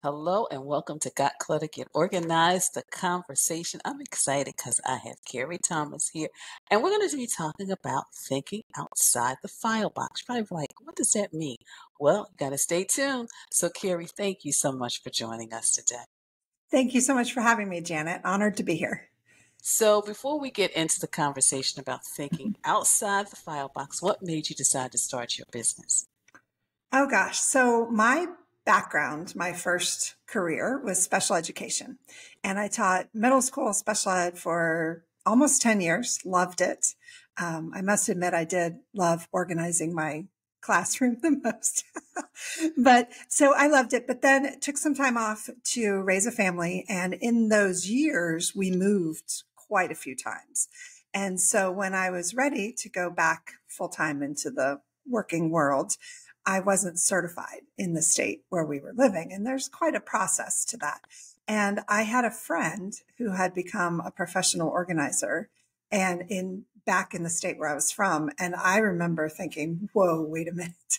Hello and welcome to Got Clutter, Get Organized, the conversation. I'm excited because I have Kerry Thomas here, and we're going to be talking about thinking outside the file box. You're probably like, what does that mean? Well, you got to stay tuned. So, Kerry, thank you so much for joining us today. Thank you so much for having me, Janet. Honored to be here. So, before we get into the conversation about thinking outside the file box, what made you decide to start your business? Oh gosh. So my background, my first career was special education. And I taught middle school special ed for almost 10 years, loved it. I must admit I did love organizing my classroom the most. But so I loved it, but then took some time off to raise a family. And in those years, we moved quite a few times. And so when I was ready to go back full time into the working world, I wasn't certified in the state where we were living. And there's quite a process to that. And I had a friend who had become a professional organizer and back in the state where I was from. And I remember thinking, whoa, wait a minute.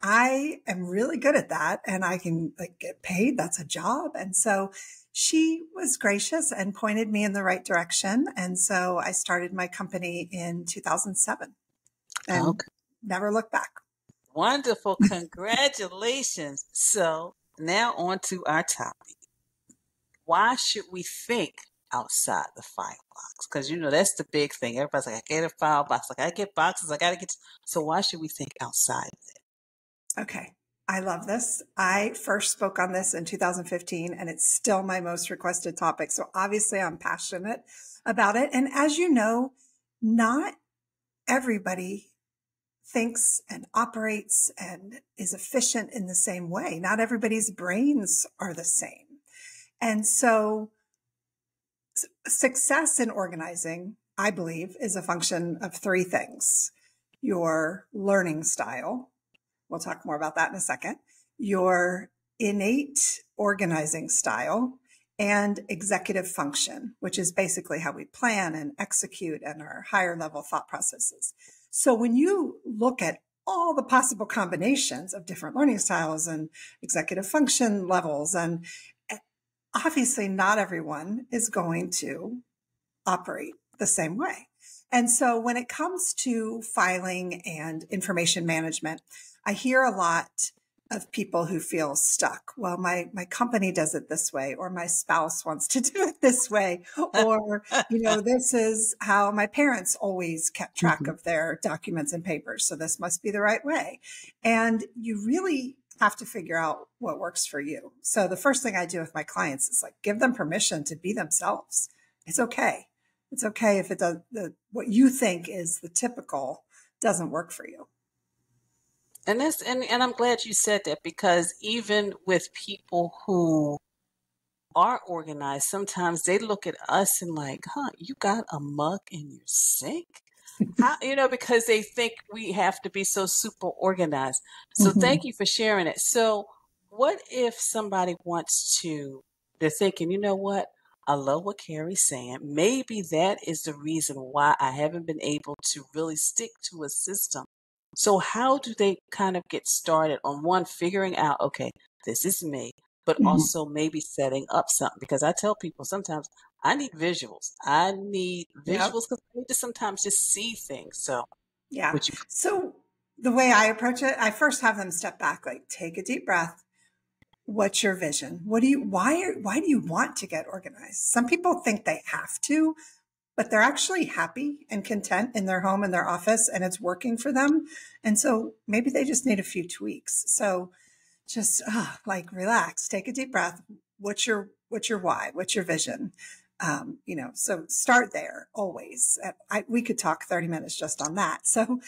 I am really good at that and I can get paid. That's a job. And so she was gracious and pointed me in the right direction. And so I started my company in 2007 and Okay. never looked back. Wonderful. Congratulations. So, now on to our topic. Why should we think outside the file box? Because that's the big thing. Everybody's like, I get a file box, like I get boxes, I gotta get. So why should we think outside of it? Okay. I love this. I first spoke on this in 2015 and it's still my most requested topic. So obviously I'm passionate about it. And as you know, not everybody thinks and operates and is efficient in the same way. Not everybody's brains are the same. And so success in organizing, I believe, is a function of three things: your learning style. We'll talk more about that in a second. Your innate organizing style and executive function, which is basically how we plan and execute and our higher level thought processes. So when you look at all the possible combinations of different learning styles and executive function levels, and obviously not everyone is going to operate the same way. And so when it comes to filing and information management, I hear a lot of people who feel stuck. Well, my company does it this way, or my spouse wants to do it this way, or, this is how my parents always kept track of their documents and papers. So this must be the right way. And you really have to figure out what works for you. So the first thing I do with my clients is give them permission to be themselves. It's okay. It's okay if it does what you think is the typical doesn't work for you. And I'm glad you said that, because even with people who are organized, sometimes they look at us and like, you got a mug in your sink? How, because they think we have to be so super organized. So thank you for sharing it. So what if somebody they're thinking, you know what? I love what Kerry's saying. Maybe that is the reason why I haven't been able to really stick to a system. So how do they kind of get started on figuring out, okay, this is me, but also maybe setting up something? Because I tell people sometimes I need visuals. I need visuals because I need to sometimes just see things. So yeah. would you? So the way I approach it, I first have them step back, take a deep breath. What's your vision? Why do you want to get organized? Some people think they have to, but they're actually happy and content in their home and their office and it's working for them. And so maybe they just need a few tweaks. So just relax, take a deep breath. What's your why? What's your vision? So start there always. We could talk 30 minutes just on that. So,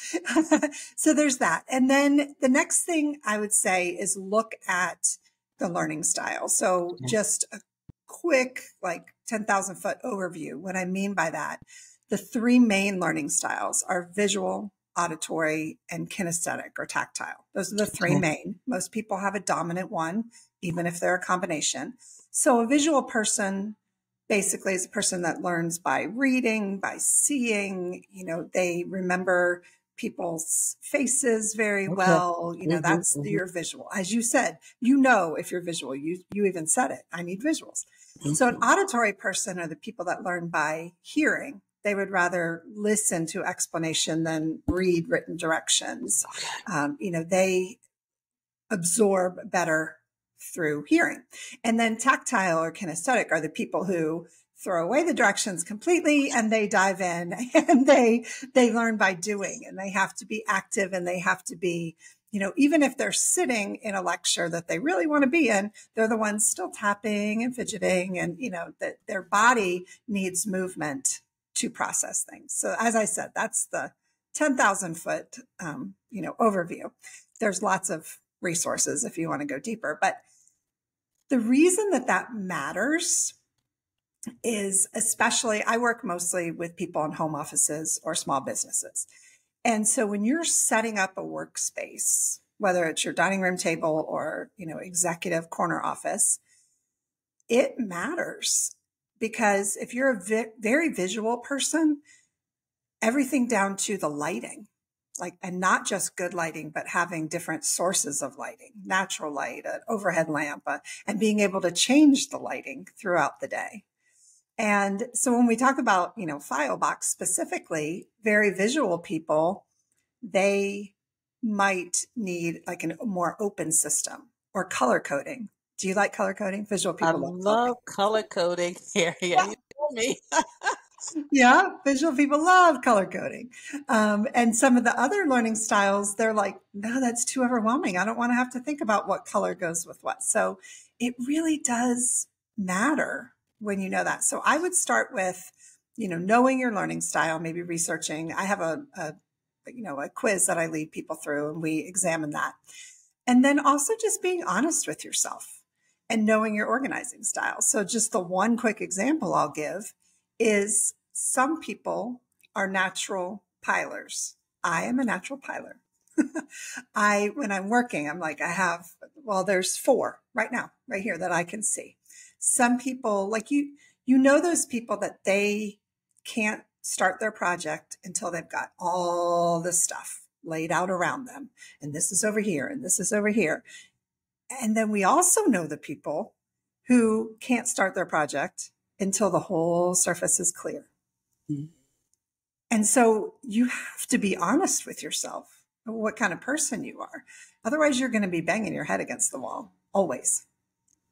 so there's that. And then the next thing I would say is look at the learning style. So just a quick, 10,000 foot overview. What I mean by that, the three main learning styles are visual, auditory, and kinesthetic or tactile. Those are the three main. Most people have a dominant one, even if they're a combination. So a visual person basically is a person that learns by reading, by seeing, they remember people's faces very Okay. well. Hmm. That's Hmm. your visual. As you said, if you're visual, you even said it. I need visuals. So an Hmm. auditory person are the people that learn by hearing. They would rather listen to explanation than read written directions. They absorb better through hearing. And then tactile or kinesthetic are the people who throw away the directions completely and they dive in and they learn by doing, and they have to be active, and they have to be, even if they're sitting in a lecture that they really want to be in, they're the ones still tapping and fidgeting, and that their body needs movement to process things. So as I said, that's the 10,000 foot overview. There's lots of resources if you want to go deeper, but the reason that matters is, especially, I work mostly with people in home offices or small businesses. And so when you're setting up a workspace, whether it's your dining room table or, executive corner office, it matters, because if you're a very visual person, everything down to the lighting, and not just good lighting, but having different sources of lighting, natural light, an overhead lamp, and being able to change the lighting throughout the day. And so when we talk about, Filebox specifically, very visual people, they might need like a more open system or color coding. Do you like color coding? Visual I people love color love color coding. Here, yeah, coding. you know me. Yeah, visual people love color coding. And some of the other learning styles, they're like, no, that's too overwhelming. I don't want to have to think about what color goes with what. So it really does matter when you know that. So I would start with, knowing your learning style, maybe researching. I have a quiz that I lead people through, and we examine that. And then also just being honest with yourself and knowing your organizing style. So just the one quick example I'll give is, some people are natural pilers. I am a natural piler. When I'm working, I'm like, there's 4 right now, right here, that I can see. Some people, like those people that they can't start their project until they've got all the stuff laid out around them. And this is over here, and this is over here. And then we also know the people who can't start their project until the whole surface is clear. Mhm. And so you have to be honest with yourself, what kind of person you are. Otherwise, you're going to be banging your head against the wall always.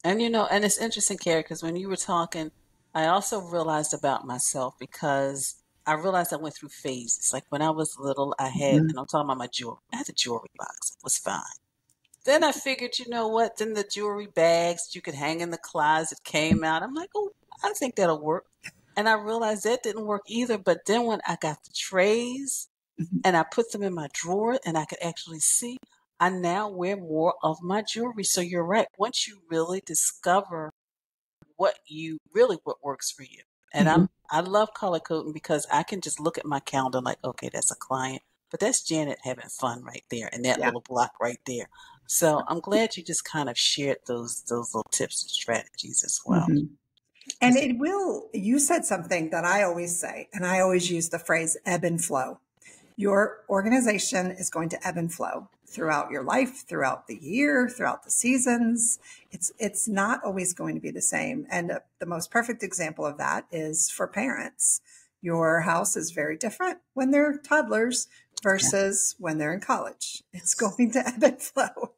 And it's interesting, Carrie, because when you were talking, I also realized about myself, because I realized I went through phases. Like when I was little, and I'm talking about my jewelry. I had a jewelry box. It was fine. Then I figured, you know what? Then the jewelry bags that you could hang in the closet came out. I'm like, oh, I think that'll work. And I realized that didn't work either. But then when I got the trays and I put them in my drawer and I could actually see, I now wear more of my jewelry. So you're right. Once you really discover what works for you. And Mhm. I love color coding because I can just look at my calendar like, okay, that's a client, but that's Janet having fun right there and that Yeah. little block right there. So I'm glad you just kind of shared those little tips and strategies as well. Mhm. And 'Cause you said something that I always say, and I always use the phrase ebb and flow. Your organization is going to ebb and flow throughout your life, throughout the year, throughout the seasons. It's not always going to be the same. And the most perfect example of that is for parents. Your house is very different when they're toddlers yeah. versus when they're in college. It's going to ebb and flow.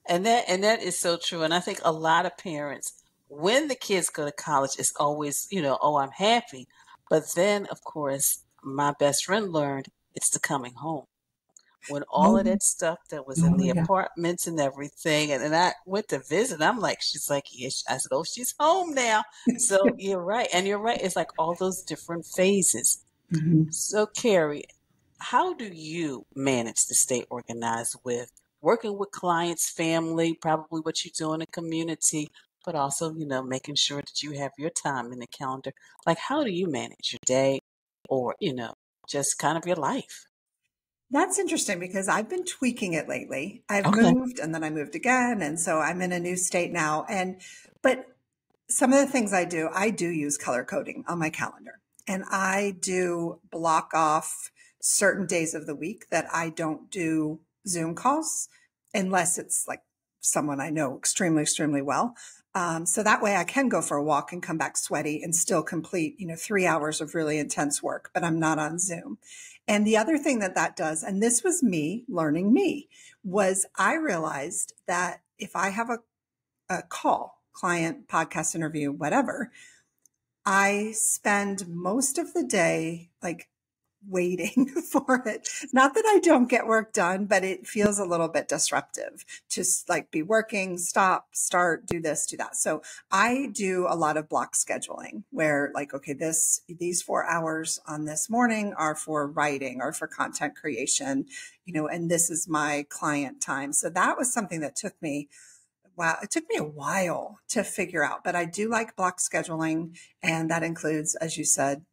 And that is so true. And I think a lot of parents, when the kids go to college, it's always, oh, I'm happy. But then, of course, my best friend learned it's the coming home. When all of Oh, that stuff that was in oh the yeah. apartments and everything, and I went to visit, I'm like, she's like, yes. I said, oh, she's home now. So you're right. And you're right. It's like all those different phases. Mhm. So, Carrie, how do you manage to stay organized with working with clients, family, probably what you do in the community, but also, making sure that you have your time in the calendar? Like, how do you manage your day or, just kind of your life? That's interesting because I've been tweaking it lately. I've Okay. moved and then I moved again. And so I'm in a new state now. But some of the things I do use color coding on my calendar, and I do block off certain days of the week that I don't do Zoom calls unless it's like someone I know extremely, extremely well. So that way I can go for a walk and come back sweaty and still complete, 3 hours of really intense work, but I'm not on Zoom. And the other thing that that does, and this was me learning me, was I realized that if I have a call, client, podcast interview, whatever, I spend most of the day like waiting for it. Not that I don't get work done, but it feels a little bit disruptive. Just like be working, stop, start, do this, do that. So I do a lot of block scheduling where like, okay, these 4 hours on this morning are for writing or for content creation, and this is my client time. So that was something that took me it took me a while to figure out, but I do like block scheduling. And that includes, as you said,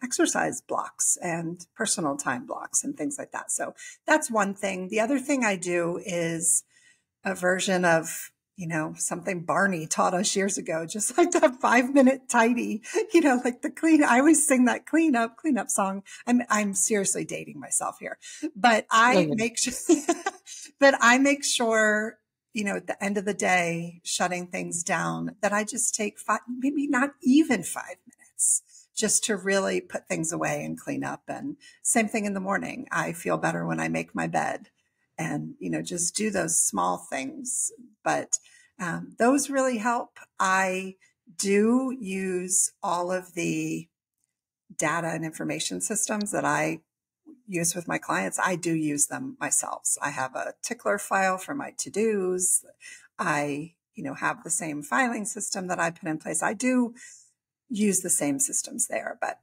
exercise blocks and personal time blocks and things like that. So that's one thing. The other thing I do is a version of, something Barney taught us years ago, just like that 5-minute tidy, like the clean. I always sing that clean up song. I'm seriously dating myself here, but I make sure, at the end of the day, shutting things down, that I just take maybe not even 5 minutes just to really put things away and clean up. And same thing in the morning. I feel better when I make my bed and, just do those small things. But those really help. I do use all of the data and information systems that I use with my clients. I do use them myself. I have a tickler file for my to-dos. I, have the same filing system that I put in place. I do use the same systems there, but.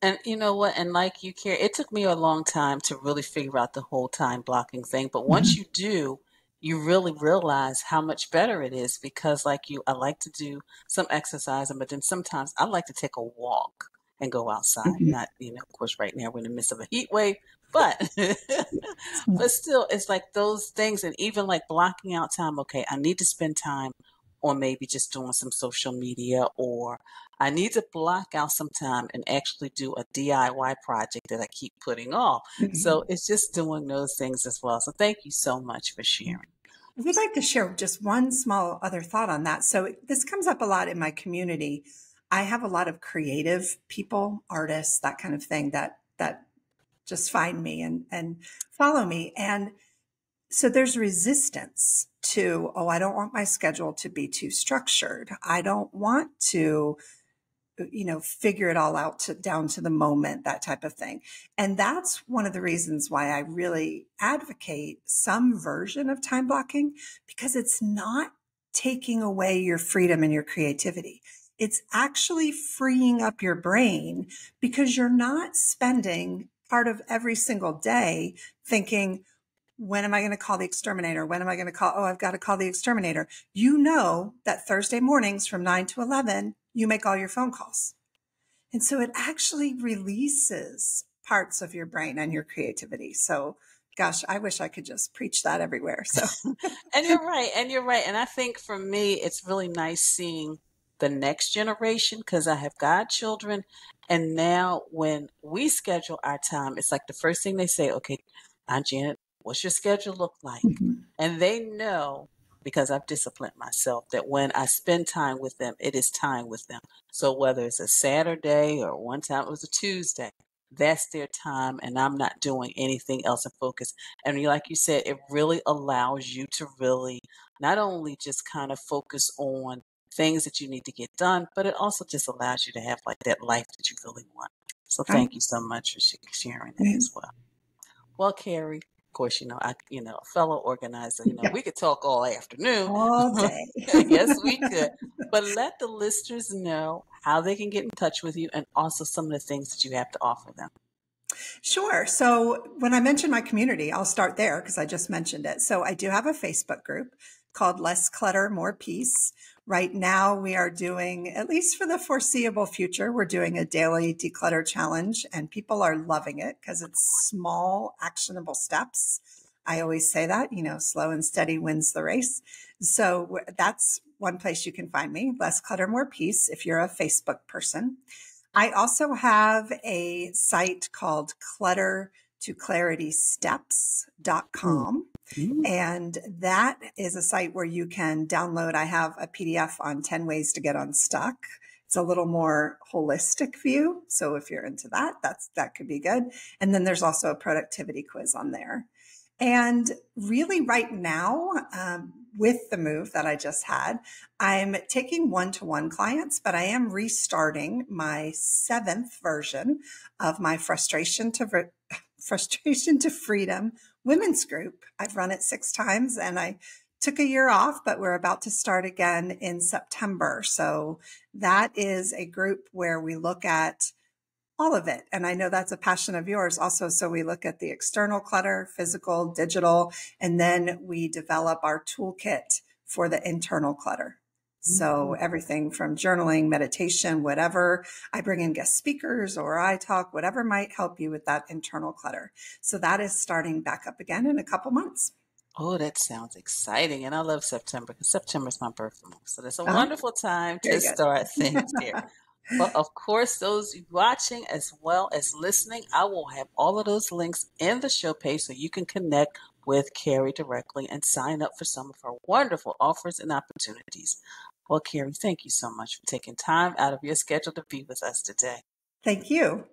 And you know what? And like you, Carrie, it took me a long time to really figure out the whole time blocking thing. But once you do, you really realize how much better it is because like you, I like to do some exercise, but then sometimes I like to take a walk and go outside. Not, of course, right now we're in the midst of a heat wave, but but still, it's like those things, and even like blocking out time. Okay, I need to spend time on maybe just doing some social media, or I need to block out some time and actually do a DIY project that I keep putting off. So it's just doing those things as well. So thank you so much for sharing. I would like to share just one small other thought on that. So this comes up a lot in my community. I have a lot of creative people, artists, that kind of thing that just find me and follow me. And so there's resistance to, I don't want my schedule to be too structured. I don't want to, figure it all out down to the moment, that type of thing. And that's one of the reasons why I really advocate some version of time blocking, because it's not taking away your freedom and your creativity. It's actually freeing up your brain because you're not spending part of every single day thinking, when am I going to call the exterminator? When am I going to call? Oh, I've got to call the exterminator. You know that Thursday mornings from 9 to 11, you make all your phone calls. And so it actually releases parts of your brain and your creativity. So gosh, I wish I could just preach that everywhere. So, And you're right. And you're right. And I think for me, it's really nice seeing the next generation because I have godchildren. And now when we schedule our time, it's like the first thing they say, okay, Aunt Janet, what's your schedule look like? And they know because I've disciplined myself that when I spend time with them, it is time with them. So whether it's a Saturday or one time it was a Tuesday, that's their time and I'm not doing anything else and focus. And like you said, it really allows you to really not only just kind of focus on things that you need to get done, but it also just allows you to have like that life that you really want. So thank you so much for sharing that as well. Well, Carrie, of course, a fellow organizer, we could talk all afternoon. All day. Yes, we could. But let the listeners know how they can get in touch with you and also some of the things that you have to offer them. Sure. So when I mention my community, I'll start there because I just mentioned it. So I do have a Facebook group called Less Clutter, More Peace. Right now we are doing, at least for the foreseeable future, we're doing a daily declutter challenge and people are loving it because it's small, actionable steps. I always say that, slow and steady wins the race. So that's one place you can find me, Less Clutter, More Peace, if you're a Facebook person. I also have a site called cluttertoclaritysteps.com. Mm. And that is a site where you can download. I have a PDF on 10 ways to get unstuck. It's a little more holistic view. So if you're into that, that could be good. And then there's also a productivity quiz on there. And really right now, with the move that I just had, I'm taking one-to-one clients, but I am restarting my 7th version of my frustration to freedom women's group. I've run it 6 times and I took a year off, but we're about to start again in September. So that is a group where we look at all of it. And I know that's a passion of yours also. So we look at the external clutter, physical, digital, and then we develop our toolkit for the internal clutter. So everything from journaling, meditation, whatever. I bring in guest speakers or I talk, whatever might help you with that internal clutter. So that is starting back up again in a couple months. Oh, that sounds exciting. And I love September because September is my birth month. So that's a Uh-huh. wonderful time to Very good. start things here. Well, of course, those watching as well as listening, I will have all of those links in the show page so you can connect with Kerry directly and sign up for some of her wonderful offers and opportunities. Well, Kerry, thank you so much for taking time out of your schedule to be with us today. Thank you.